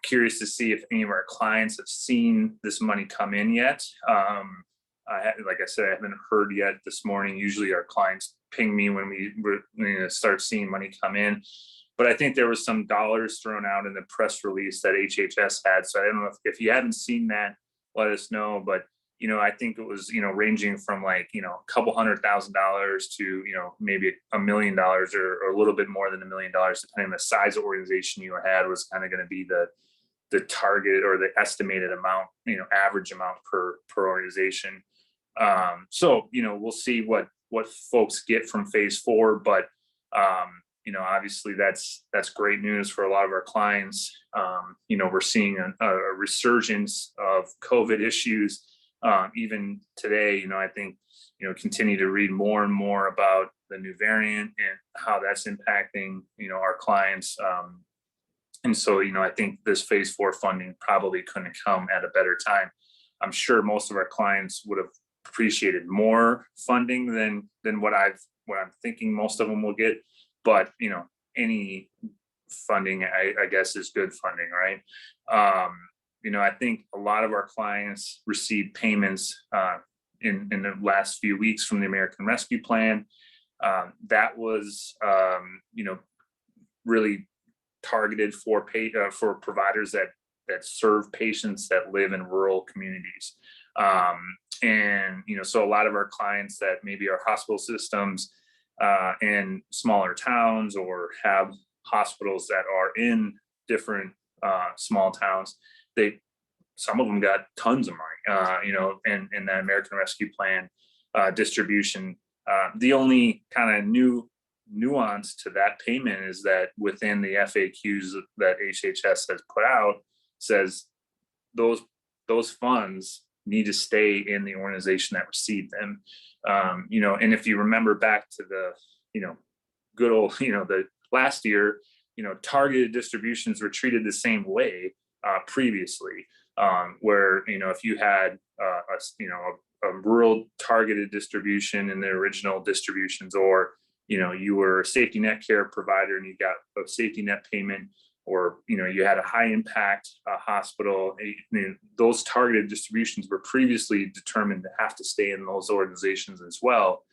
curious to see if any of our clients have seen this money come in yet. Like I said, I haven't heard yet this morning. Usually our clients ping me when we start seeing money come in. But I think there was some dollars thrown out in the press release that HHS had. So I don't know if you haven't seen that, let us know. But, I think it was, ranging from like, a couple $100,000 to, maybe $1 million or a little bit more than $1 million, depending on the size of organization you had, was kind of going to be the target or the estimated amount, average amount per organization. So, we'll see what folks get from phase 4, but, obviously that's great news for a lot of our clients. We're seeing a resurgence of COVID issues. Even today, I think, continue to read more and more about the new variant and how that's impacting, our clients. And so, I think this phase 4 funding probably couldn't come at a better time. I'm sure most of our clients would have appreciated more funding than what I'm thinking most of them will get. But, any funding, I guess, is good funding, right? I think a lot of our clients received payments in the last few weeks from the American Rescue Plan. That was, really targeted for providers that serve patients that live in rural communities. And, so a lot of our clients that maybe are hospital systems in smaller towns or have hospitals that are in different small towns, some of them got tons of money, in that American Rescue Plan distribution. The only kind of nuance to that payment is that within the FAQs that HHS has put out says those funds need to stay in the organization that received them. And if you remember back to the, good old, the last year, targeted distributions were treated the same way previously, where, if you had a rural targeted distribution in the original distributions, or, you were a safety net care provider and you got a safety net payment, or, you had a high impact hospital, those targeted distributions were previously determined to have to stay in those organizations as well.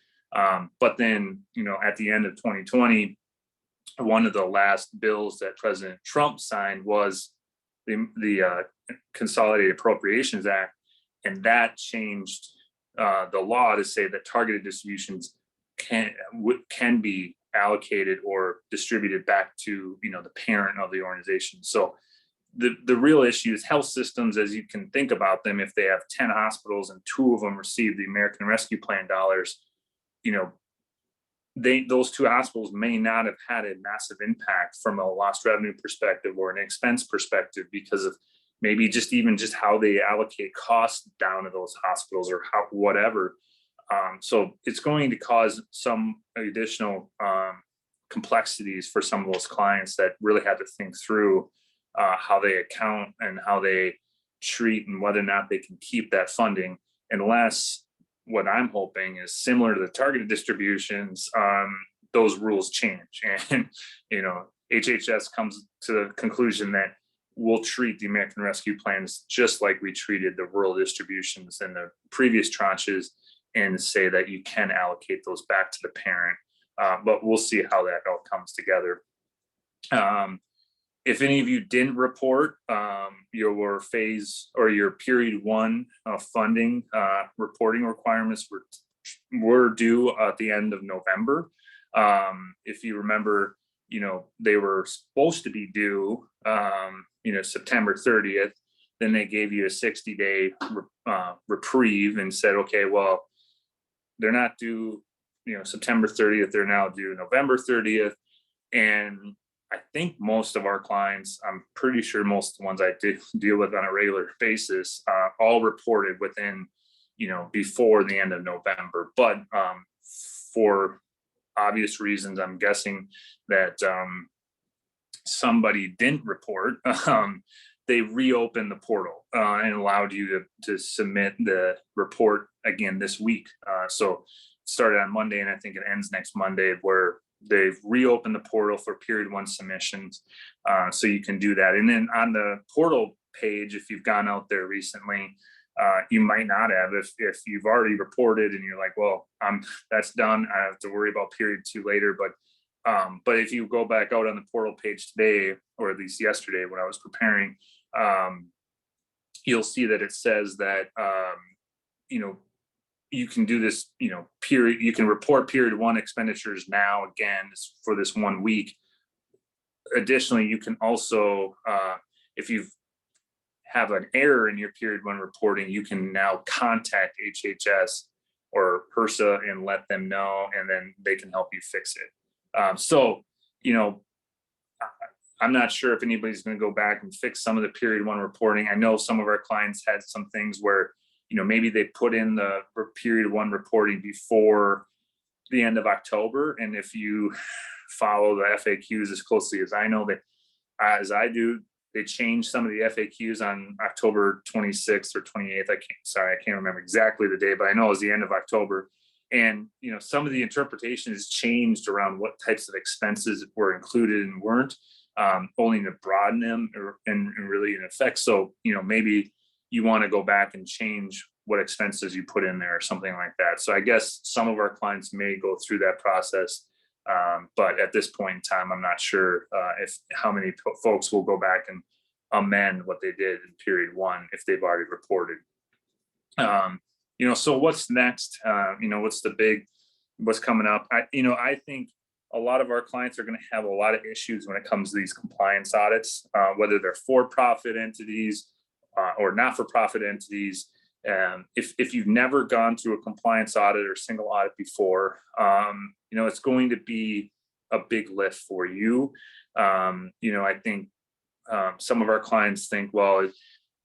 But then, at the end of 2020, one of the last bills that President Trump signed was the Consolidated Appropriations Act, and that changed the law to say that targeted distributions can be allocated or distributed back to the parent of the organization. So the real issue is health systems, as you can think about them. If they have 10 hospitals and 2 of them receive the American Rescue Plan dollars, those 2 hospitals may not have had a massive impact from a lost revenue perspective or an expense perspective because of maybe just how they allocate costs down to those hospitals or whatever. So it's going to cause some additional complexities for some of those clients that really have to think through how they account and how they treat and whether or not they can keep that funding, unless what I'm hoping is similar to the targeted distributions, those rules change. And, HHS comes to the conclusion that we'll treat the American Rescue Plans just like we treated the rural distributions in the previous tranches, and say that you can allocate those back to the parent. But we'll see how that all comes together. If any of you didn't report, your phase or your period 1 funding reporting requirements were due at the end of November. If you remember, they were supposed to be due, September 30th. Then they gave you a 60-day reprieve and said, okay, well, they're not due, September 30th. They're now due November 30th. And I think most of our clients, I'm pretty sure most of the ones I deal with on a regular basis, all reported within, before the end of November. But for obvious reasons, I'm guessing that somebody didn't report. They reopened the portal and allowed you to submit the report again this week. So it started on Monday, and I think it ends next Monday, where they've reopened the portal for period 1 submissions. So you can do that. And then on the portal page, if you've gone out there recently, you might not have, if you've already reported and you're like, well, that's done, I have to worry about period 2 later. But if you go back out on the portal page today, or at least yesterday when I was preparing, you'll see that it says that, you can do this, period, you can report period 1 expenditures now again for this 1 week. Additionally, you can also, if you have an error in your period 1 reporting, you can now contact HHS or HRSA and let them know, and then they can help you fix it. So, I'm not sure if anybody's going to go back and fix some of the period 1 reporting. I know some of our clients had some things where, maybe they put in the period 1 reporting before the end of October. And if you follow the FAQs as closely as I know, that as I do, they changed some of the FAQs on October 26th or 28th. I can't remember exactly the day, but I know it was the end of October. And, some of the interpretations changed around what types of expenses were included and weren't, only to broaden them and really in effect. So, maybe you want to go back and change what expenses you put in there or something like that. So I guess some of our clients may go through that process. But at this point in time, I'm not sure how many folks will go back and amend what they did in period 1 if they've already reported. So what's next? What's coming up? I think a lot of our clients are going to have a lot of issues when it comes to these compliance audits, whether they're for-profit entities or not-for-profit entities. If you've never gone through a compliance audit or single audit before, it's going to be a big lift for you. I think some of our clients think, well,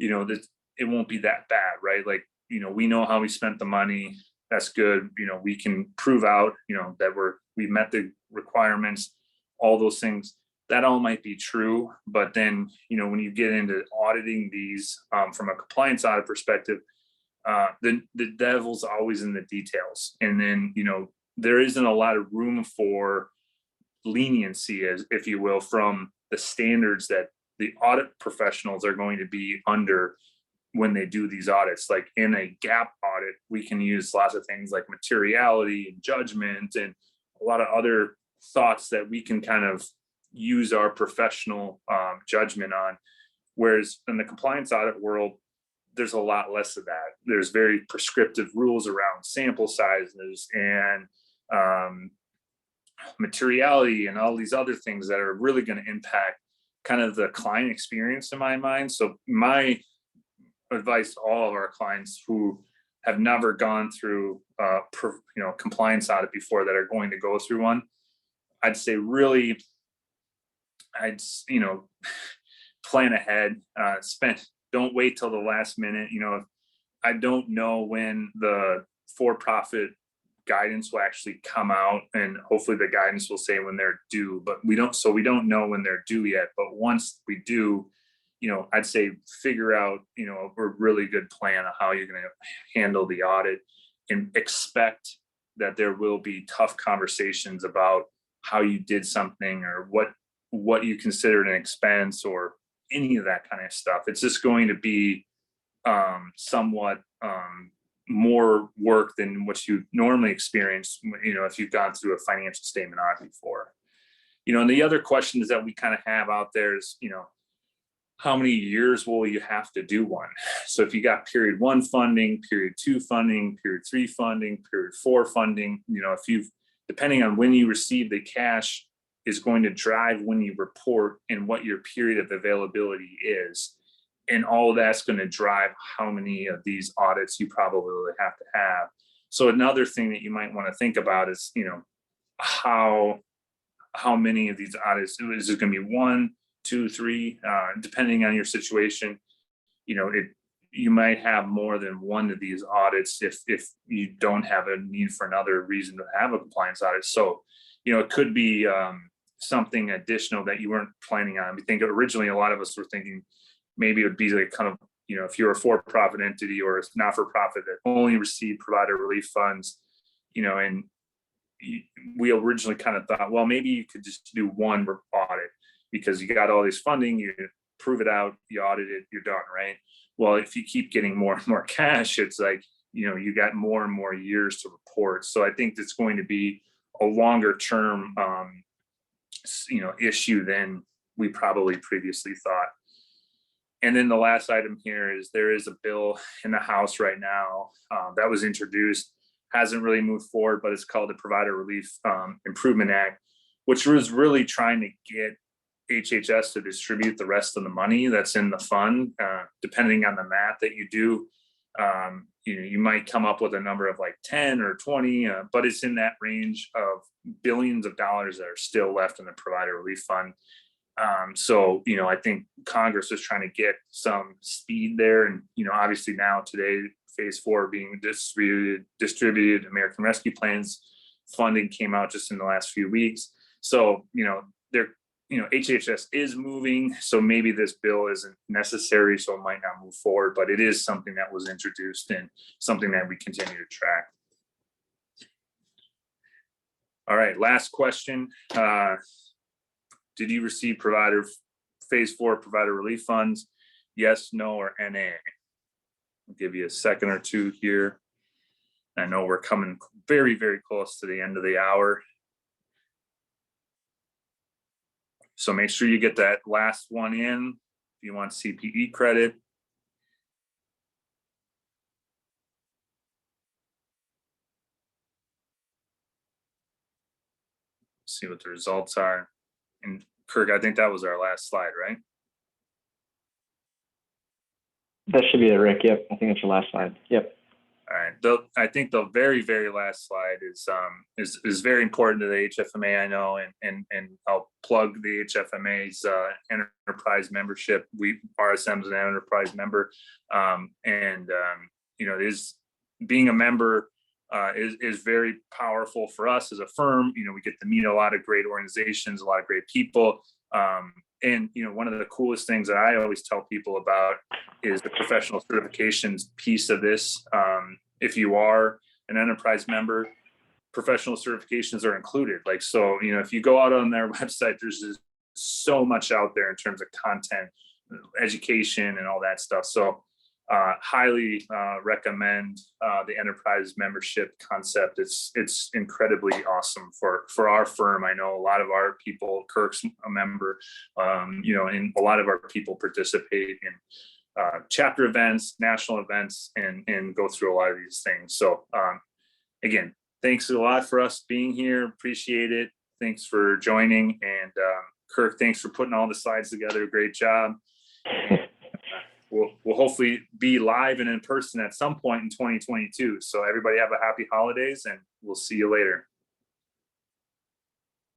that it won't be that bad, right? Like, we know how we spent the money. That's good. We can prove out, that we met the requirements, all those things. That all might be true, but then, when you get into auditing these from a compliance audit perspective, the devil's always in the details. And then, there isn't a lot of room for leniency, if you will, from the standards that the audit professionals are going to be under when they do these audits. Like in a GAAP audit, we can use lots of things like materiality and judgment and a lot of other thoughts that we can kind of use our professional judgment on. Whereas in the compliance audit world, there's a lot less of that. There's very prescriptive rules around sample sizes and materiality and all these other things that are really going to impact kind of the client experience in my mind. So my advice to all of our clients who have never gone through compliance audit before, that are going to go through one, I'd say really, plan ahead, don't wait till the last minute. I don't know when the for-profit guidance will actually come out, and hopefully the guidance will say when they're due, but we don't know when they're due yet. But once we do, I'd say figure out, a really good plan of how you're going to handle the audit, and expect that there will be tough conversations about how you did something or what you considered an expense or any of that kind of stuff. It's just going to be somewhat more work than what you normally experience, if you've gone through a financial statement audit before. And the other questions that we kind of have out there is, how many years will you have to do one? So if you got period 1 funding, period 2 funding, period 3 funding, period 4 funding, depending on when you receive the cash is going to drive when you report and what your period of availability is. And all of that's going to drive how many of these audits you probably have to have. So another thing that you might want to think about is, how many of these audits, is it going to be 1, 2, 3, depending on your situation. You might have more than one of these audits if you don't have a need for another reason to have a compliance audit. So, it could be something additional that you weren't planning on. I think originally a lot of us were thinking maybe it would be like kind of, if you're a for-profit entity or a not-for-profit that only received provider relief funds, and we originally kind of thought, well, maybe you could just do one audit because you got all this funding, you prove it out, you audit it, you're done, right? Well, if you keep getting more and more cash, it's like, you got more and more years to report. So I think it's going to be a longer term, issue than we probably previously thought. And then the last item here is there is a bill in the House right now that was introduced, hasn't really moved forward, but it's called the Provider Relief Improvement Act, which was really trying to get HHS to distribute the rest of the money that's in the fund. Depending on the math that you do, you might come up with a number of like 10 or 20, but it's in that range of billions of dollars that are still left in the Provider Relief Fund. So, I think Congress is trying to get some speed there. And, obviously now today, phase 4 being distributed American Rescue Plans funding came out just in the last few weeks. So, HHS is moving. So maybe this bill isn't necessary, so it might not move forward, but it is something that was introduced and something that we continue to track. All right, last question. Did you receive phase 4 provider relief funds? Yes, no, or NA? I'll give you a second or two here. I know we're coming very, very close to the end of the hour. So make sure you get that last one in if you want CPE credit. See what the results are. And Kirk, I think that was our last slide, right? That should be it, Rick. Yep. I think it's your last slide. Yep. All right. I think the very, very last slide is very important to the HFMA, I know, and I'll plug the HFMA's enterprise membership. RSM is an enterprise member, it is being a member is very powerful for us as a firm. We get to meet a lot of great organizations, a lot of great people. And one of the coolest things that I always tell people about is the professional certifications piece of this. If you are an enterprise member, professional certifications are included. If you go out on their website, there's just so much out there in terms of content, education, and all that stuff. So highly recommend the enterprise membership concept. It's incredibly awesome for our firm. I know a lot of our people, Kirk's a member, and a lot of our people participate in chapter events, national events, and go through a lot of these things. So again, thanks a lot for us being here. Appreciate it. Thanks for joining. And Kirk, thanks for putting all the slides together. Great job. We'll hopefully be live and in person at some point in 2022. So everybody have a happy holidays, and we'll see you later.